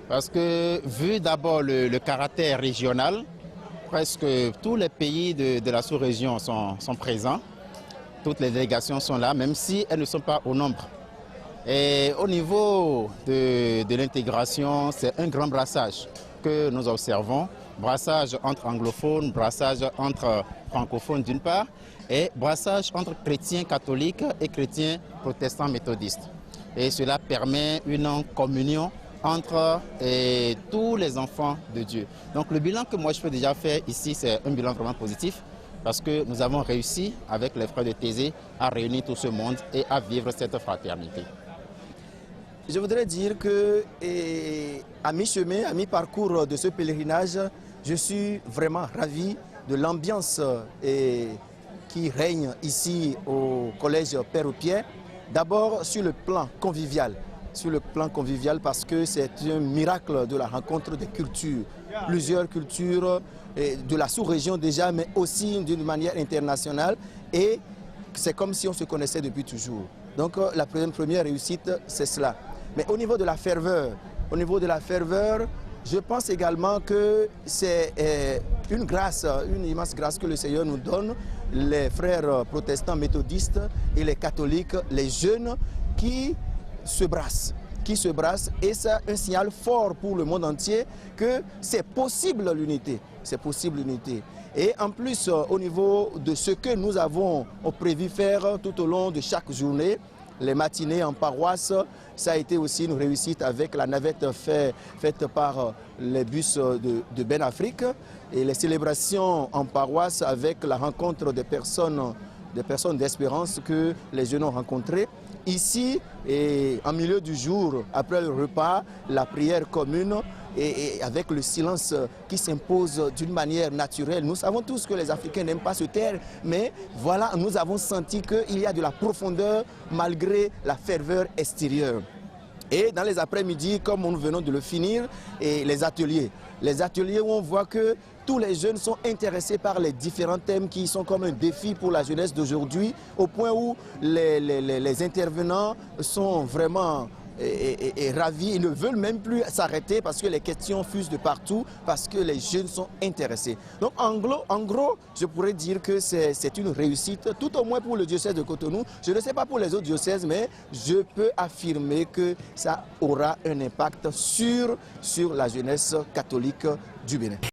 Parce que, vu d'abord le caractère régional, presque tous les pays de la sous-région sont présents. Toutes les délégations sont là, même si elles ne sont pas au nombre. Et au niveau de l'intégration, c'est un grand brassage que nous observons. Brassage entre anglophones, brassage entre francophones d'une part, et brassage entre chrétiens catholiques et chrétiens protestants méthodistes. Et cela permet une communion entre tous les enfants de Dieu. Donc le bilan que moi je peux déjà faire ici, c'est un bilan vraiment positif parce que nous avons réussi avec les frères de Thésée à réunir tout ce monde et à vivre cette fraternité. Je voudrais dire que à mi-chemin, à mi-parcours de ce pèlerinage, je suis vraiment ravi de l'ambiance qui règne ici au collège Père-Pierre. D'abord sur le plan convivial. Parce que c'est un miracle de la rencontre des cultures. Plusieurs cultures de la sous-région déjà, mais aussi d'une manière internationale. Et c'est comme si on se connaissait depuis toujours. Donc la première réussite, c'est cela. Mais au niveau de la ferveur, je pense également que c'est une grâce, une immense grâce que le Seigneur nous donne, les frères protestants méthodistes et les catholiques, les jeunes qui se brassent. Et c'est un signal fort pour le monde entier que c'est possible l'unité. Et en plus, au niveau de ce que nous avons prévu faire tout au long de chaque journée, les matinées en paroisse, ça a été aussi une réussite avec la navette faite par les bus de Ben Afrique et les célébrations en paroisse avec la rencontre des personnes d'espérance que les jeunes ont rencontrées. Ici, et en milieu du jour, après le repas, la prière commune et avec le silence qui s'impose d'une manière naturelle. Nous savons tous que les Africains n'aiment pas se taire, mais voilà, nous avons senti qu'il y a de la profondeur malgré la ferveur extérieure. Et dans les après-midi, comme nous venons de le finir, et les ateliers où on voit que tous les jeunes sont intéressés par les différents thèmes qui sont comme un défi pour la jeunesse d'aujourd'hui, au point où les intervenants sont vraiment ravis, ils ne veulent même plus s'arrêter parce que les questions fusent de partout, parce que les jeunes sont intéressés. Donc en gros, je pourrais dire que c'est une réussite, tout au moins pour le diocèse de Cotonou. Je ne sais pas pour les autres diocèses, mais je peux affirmer que ça aura un impact sur la jeunesse catholique du Bénin.